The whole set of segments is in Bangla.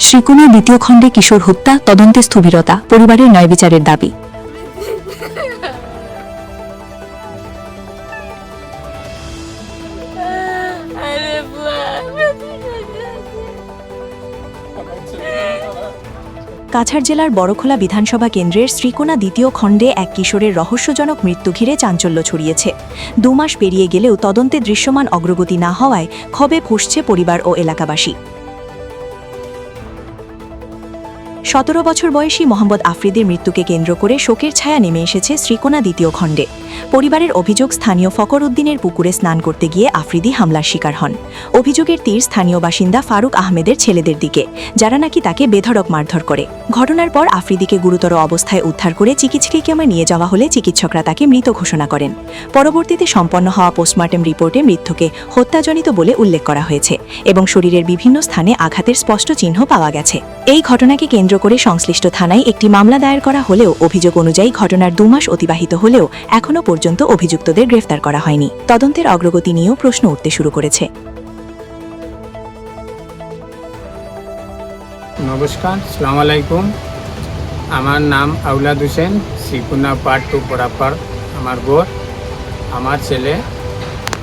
শ্রীকোনা দ্বিতীয় খণ্ডে কিশোর হত্যা তদন্তে স্থবিরতা, পরিবারের ন্যায় বিচারের দাবি। কাছাড় জেলার বড়খোলা বিধানসভা কেন্দ্রের শ্রীকোনা দ্বিতীয় খণ্ডে এক কিশোরের রহস্যজনক মৃত্যু ঘিরে চাঞ্চল্য ছড়িয়েছে। 2 মাস পেরিয়ে গেলেও তদন্তে দৃশ্যমান অগ্রগতি না হওয়ায় ক্ষোভে ফুঁসছে পরিবার ও এলাকাবাসী। 17 বছর বয়সী মোহাম্মদ আফ্রিদির মৃত্যুকে কেন্দ্র করে শোকের ছায়া নেমে এসেছে শ্রীকোনা দ্বিতীয় খণ্ডে। পরিবারের অভিযোগ, স্থানীয় ফকর উদ্দিনের পুকুরে স্নান করতে গিয়ে আফ্রিদি হামলার শিকার হন। অভিযোগের তীর স্থানীয় বাসিন্দা ফারুক আহমেদের ছেলেদের দিকে, যারা নাকি তাকে বেধড়ক মারধর করে। ঘটনার পর আফ্রিদিকে গুরুতর অবস্থায় উদ্ধার করে চিকিৎসাকেন্দ্রে নিয়ে যাওয়া হলে চিকিৎসকরা তাকে মৃত ঘোষণা করেন। পরবর্তীতে সম্পন্ন হওয়া পোস্টমর্টেম রিপোর্টে মৃত্যুকে হত্যাজনিত বলে উল্লেখ করা হয়েছে এবং শরীরের বিভিন্ন স্থানে আঘাতের স্পষ্ট চিহ্ন পাওয়া গেছে। এই ঘটনাকে কেন্দ্র করে সংশ্লিষ্ট থানায় একটি মামলা দায়ের করা হলেও অভিযোগ অনুযায়ী ঘটনার 2 মাস অতিবাহিত হলেও এখনও পর্যন্ত অভিযুক্তদের গ্রেফতার করা হয়নি। তদন্তের অগ্রগতি নিয়েও প্রশ্ন উঠতে শুরু করেছে। নমস্কার, আসসালামু আলাইকুম। আমার নাম আউলাদ হোসেন, শ্রীকোনা পার্ট 2 বরাপার আমার বোর। আমার ছেলে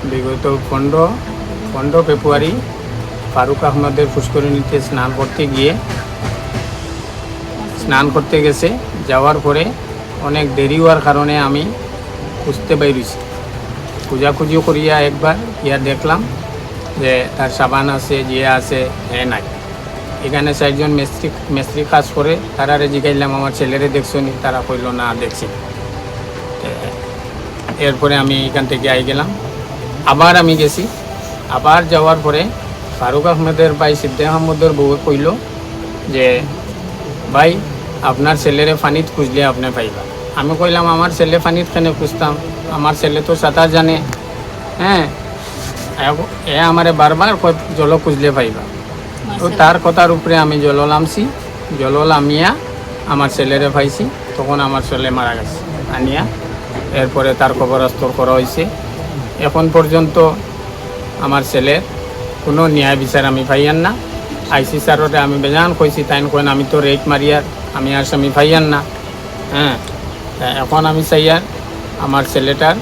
বিগত 15 ফেব্রুয়ারি ফারুক আহমদের পুষ্করিণীতে স্নান করতে গেছে। যাওয়ার পরে অনেক দেরি হওয়ার কারণে আমি খুঁজতে বাইরেছি। খোঁজাখুঁজি করিয়া একবার ইয়া দেখলাম যে তার সাবান আছে, জিয়া আছে, নাই। এখানে 4 জন মিস্ত্রি কাজ করে, তারারে জিগাইলাম আমার ছেলেরে দেখছো নি? তারা কইল না, দেখছি। এরপরে আমি এখান থেকে আই গেলাম। আবার আমি গেছি। আবার যাওয়ার পরে ফারুক আহমেদের ভাই সিদ্দিক আহমদের বউ কইল যে ভাই আপনার ছেলেরে ফানিত খুঁজলে আপনি পাইবা। আমি কইলাম আমার ছেলে ফানিত কেন খুঁজতাম? আমার ছেলে তো সাঁতার জানে। এ আমারে বারবার জল খুঁজলে পাইবা। তো তার কথার উপরে আমি জল নামিয়া আমার ছেলেরে পাইছি। তখন আমার ছেলে মারা গেছে আনিয়া। এরপরে তার কবরস্থল করা হয়েছে। এখন পর্যন্ত আমার ছেলের কোনো ন্যায় বিচার আমি পাইয়ান না। আইসি স্যাররে আমি বেজান কইছি, তাই কইন আমি তো রেট মারিয়ার, আমি আর স্বামী পাইয়ান না। এখন আমি চাইয়ার আমার ছেলেটার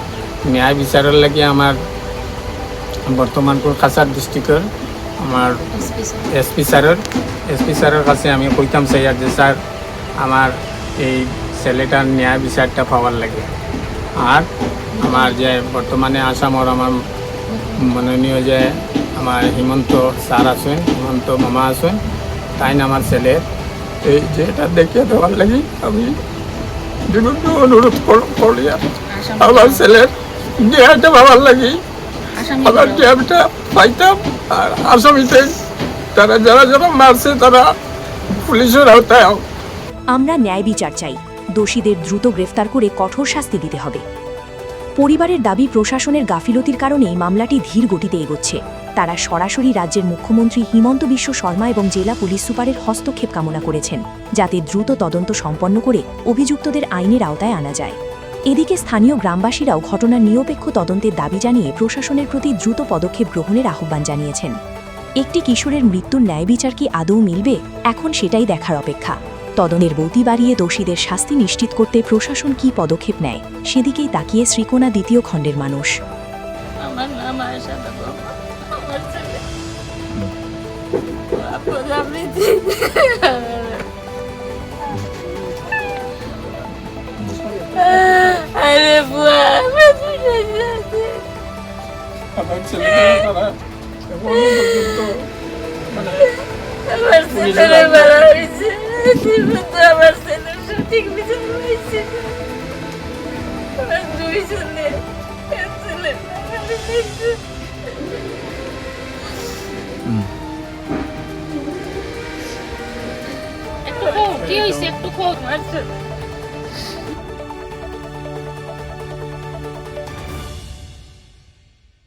ন্যায় বিচারের লাগে আমার বর্তমানপুর কাছাড় ডিস্ট্রিক্টের আমার এসপি স্যারের কাছে আমি কইতাম চাইয়ার যে স্যার আমার এই ছেলেটার ন্যায় বিচারটা পাওয়ার লাগে। আর আমার যে বর্তমানে আসামর আমার মাননীয় যে আমার হিমন্ত স্যার আছেন, হিমন্ত মামা আছেন, তাই আমার ছেলের এই যেটা দেখিয়ে দেওয়ার লাগি আমি বিভিন্ন অনুরোধ করি। আমার ছেলের ন্যায়টা পাওয়ার লাগি আমার ন্যায়টা পাইতাম। আর আসামিতে তারা যারা মারছে তারা পুলিশের আওতায়। আমরা ন্যায় বিচার চাই, দোষীদের দ্রুত গ্রেফতার করে কঠোর শাস্তি দিতে হবে। পরিবারের দাবি, প্রশাসনের গাফিলতির কারণেই মামলাটি ধীর গতিতে এগোচ্ছে। তারা সরাসরি রাজ্যের মুখ্যমন্ত্রী হিমন্ত বিশ্ব শর্মা এবং জেলা পুলিশ সুপারের হস্তক্ষেপ কামনা করেছেন, যাতে দ্রুত তদন্ত সম্পন্ন করে অভিযুক্তদের আইনের আওতায় আনা যায়। এদিকে স্থানীয় গ্রামবাসীরাও ঘটনার নিরপেক্ষ তদন্তের দাবি জানিয়ে প্রশাসনের প্রতি দ্রুত পদক্ষেপ গ্রহণের আহ্বান জানিয়েছেন। একটি কিশোরের মৃত্যুর ন্যায় বিচার কি আদৌ মিলবে, এখন সেটাই দেখার অপেক্ষা। তদন্তের গতি বাড়িয়ে দোষীদের শাস্তি নিশ্চিত করতে প্রশাসন কি পদক্ষেপ নেয়, সেদিকেই তাকিয়ে শ্রীকোনা দ্বিতীয় খণ্ডের মানুষ। আমার নাম আয়েশা বেগম। আমার ছেলে আরে বুয়া আমার ছেলে আমার ছেলে মারা হয়েছে, কিন্তু আমার ছেলের সঠিক বিচার হয়েছে। আমার 2 ছেলে, এক ছেলে মারা হয়েছে। একটু কি হয়েছে? একটু আমার ছেলে